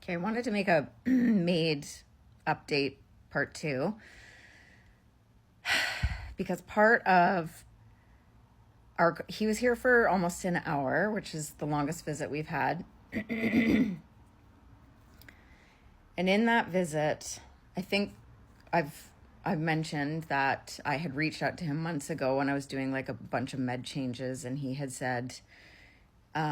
Okay, I wanted to make a MAID update part 2 because part of he was here for almost an hour, which is the longest visit we've had. And in that visit, I think I've mentioned that I had reached out to him months ago when I was doing like a bunch of med changes, and he had said, what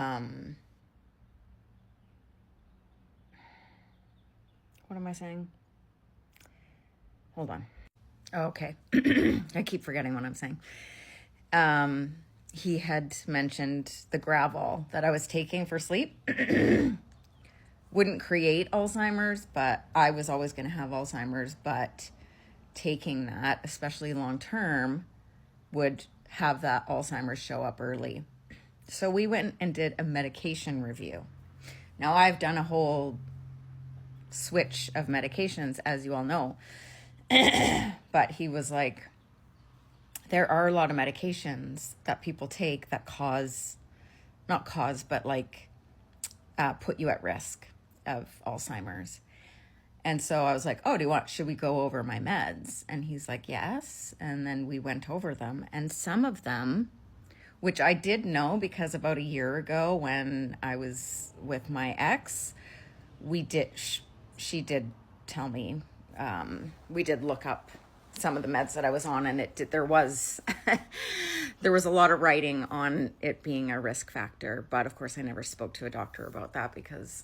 am I saying? Hold on. Oh, okay. I keep forgetting what I'm saying. He had mentioned the Gravol that I was taking for sleep wouldn't create Alzheimer's, but I was always going to have Alzheimer's, but taking that, especially long term, would have that Alzheimer's show up early. So we went and did a medication review. Now I've done a whole switch of medications, as you all know. But he was like, there are a lot of medications that people take that put you at risk of Alzheimer's. And so I was like, oh, should we go over my meds? And he's like, yes. And then we went over them. And some of them, which I did know because about a year ago when I was with my ex, she did tell me, we did look up some of the meds that I was on, and there was a lot of writing on it being a risk factor. But of course I never spoke to a doctor about that because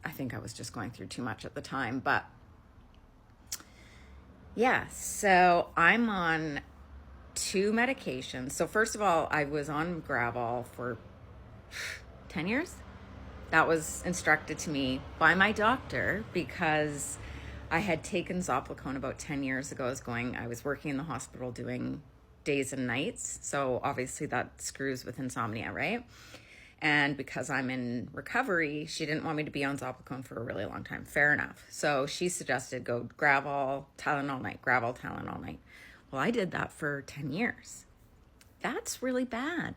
I think I was just going through too much at the time. But yeah, so I'm on 2 medications. So first of all, I was on Gravol for 10 years. That was instructed to me by my doctor because I had taken Zopicone about 10 years ago. I was working in the hospital doing days and nights. So obviously that screws with insomnia, right? And because I'm in recovery, she didn't want me to be on Zopicone for a really long time. Fair enough. So she suggested go Gravol, Tylenol night, Gravol, Tylenol night. Well, I did that for 10 years. That's really bad.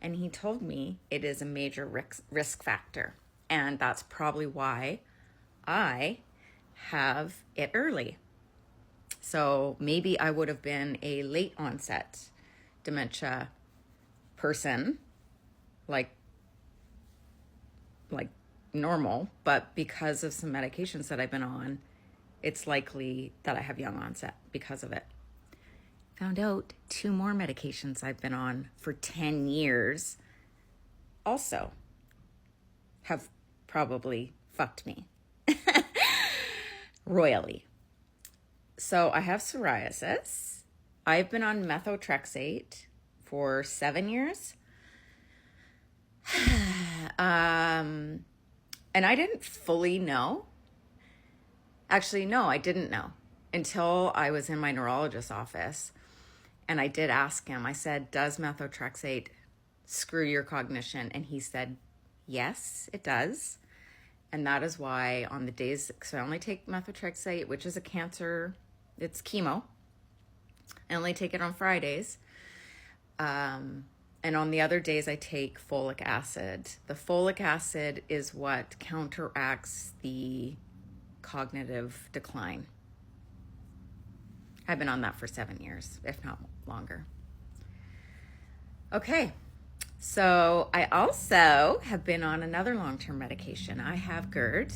And he told me it is a major risk factor. And that's probably why I have it early. So maybe I would have been a late onset dementia person, like normal, but because of some medications that I've been on, it's likely that I have young onset because of it. Found out 2 more medications I've been on for 10 years also have probably fucked me royally. So I have psoriasis. I've been on methotrexate for 7 years. And I didn't fully know. Actually, no, I didn't know until I was in my neurologist's office. And I did ask him, I said, does methotrexate screw your cognition? And he said, yes, it does. And that is why on the days, so I only take methotrexate, which is it's chemo. I only take it on Fridays. And on the other days I take folic acid. The folic acid is what counteracts the cognitive decline. I've been on that for 7 years, if not longer. Okay, so I also have been on another long-term medication. I have GERD,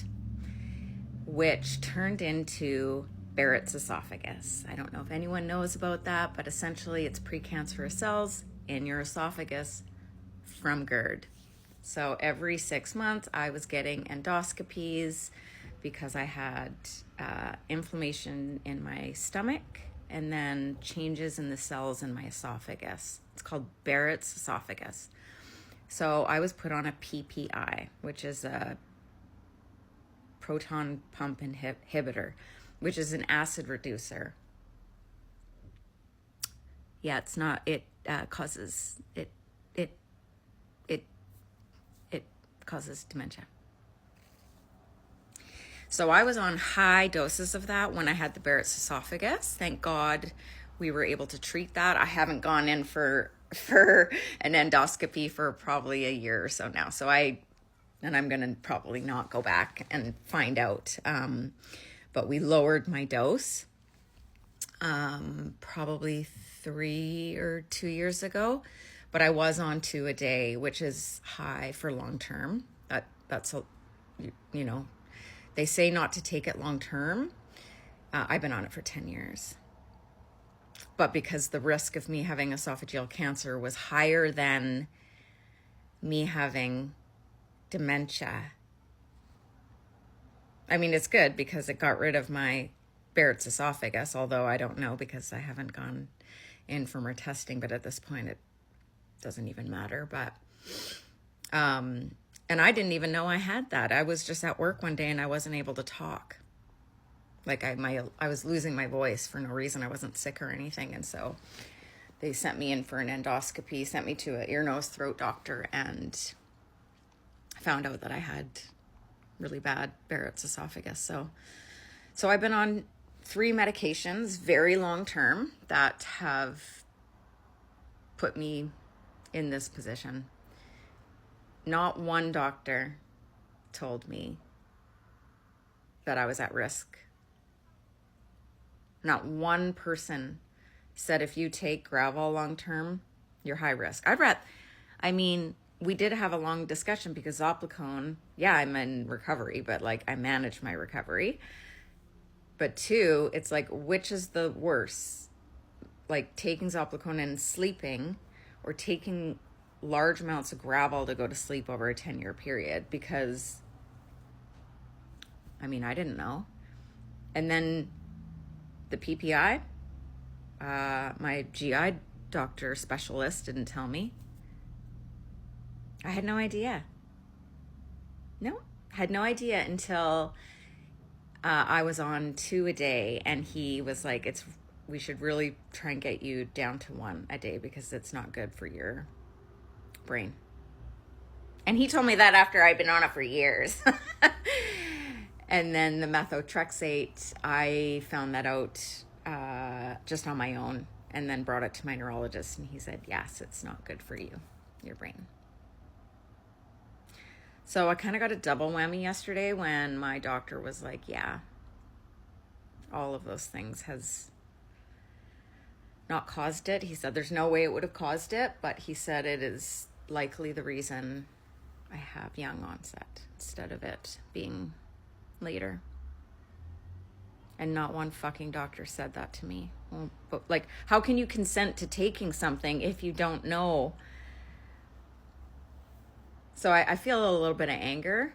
which turned into Barrett's esophagus. I don't know if anyone knows about that, but essentially it's precancerous cells in your esophagus from GERD. So every 6 months I was getting endoscopies because I had inflammation in my stomach and then changes in the cells in my esophagus. It's called Barrett's esophagus. So I was put on a PPI, which is a proton pump inhibitor, which is an acid reducer. Yeah, it's not, it causes dementia. So I was on high doses of that when I had the Barrett's esophagus. Thank God we were able to treat that. I haven't gone in for an endoscopy for probably a year or so now. So I and I'm going to probably not go back and find out. But we lowered my dose probably 3 or 2 years ago, but I was on 2 a day, which is high for long term. That's they say not to take it long term. I've been on it for 10 years. But because the risk of me having esophageal cancer was higher than me having dementia. I mean, it's good because it got rid of my Barrett's esophagus, although I don't know because I haven't gone in for more testing, but at this point it doesn't even matter. But, and I didn't even know I had that. I was just at work one day and I wasn't able to talk. Like I was losing my voice for no reason. I wasn't sick or anything. And so they sent me in for an endoscopy, sent me to an ear, nose, throat doctor, and found out that I had really bad Barrett's esophagus. So I've been on 3 medications, very long term, that have put me in this position. Not one doctor told me that I was at risk. Not one person said if you take Gravol long term, you're high risk. We did have a long discussion because Zopiclone, yeah, I'm in recovery, but like I manage my recovery. But 2, it's like, which is the worse? Like taking Zopiclone and sleeping, or taking large amounts of Gravol to go to sleep over a 10-year period? Because, I didn't know. And then the PPI, my GI doctor specialist didn't tell me. I had no idea. Had no idea until I was on 2 a day, and he was like, we should really try and get you down to 1 a day because it's not good for your brain. And he told me that after I'd been on it for years. And then the methotrexate, I found that out just on my own, and then brought it to my neurologist, and he said, yes, it's not good for you, your brain. So I kind of got a double whammy yesterday when my doctor was like, yeah, all of those things has not caused it. He said there's no way it would have caused it, but he said it is likely the reason I have young onset instead of it being later. And not one fucking doctor said that to me. Well, but like, how can you consent to taking something if you don't know? So I feel a little bit of anger.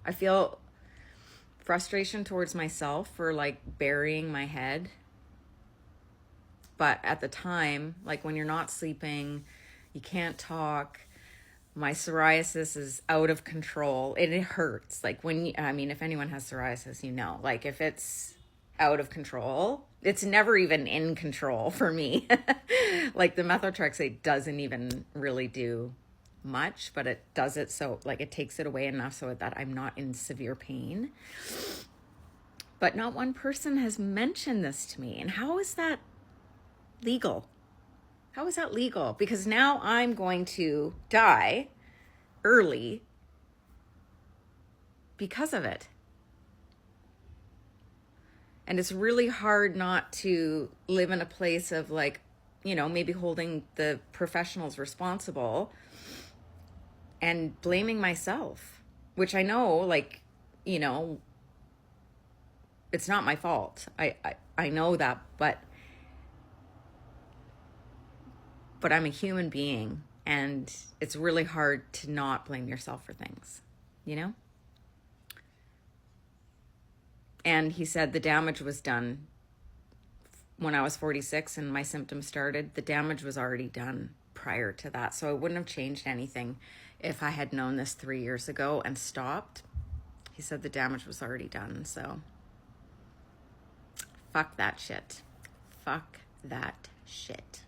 I feel frustration towards myself for like burying my head. But at the time, like when you're not sleeping, you can't talk. My psoriasis is out of control. It hurts. Like if anyone has psoriasis, like if it's out of control, it's never even in control for me. Like the methotrexate doesn't even really do much, but it does it so like it takes it away enough so that I'm not in severe pain. But not one person has mentioned this to me. And how is that legal? How is that legal? Because now I'm going to die early because of it. And it's really hard not to live in a place of like, maybe holding the professionals responsible and blaming myself, which I know, it's not my fault. I know that, but I'm a human being, and it's really hard to not blame yourself for things, And he said the damage was done when I was 46 and my symptoms started. The damage was already done prior to that, so it wouldn't have changed anything if I had known this 3 years ago and stopped. He said the damage was already done, so fuck that shit. Fuck that shit.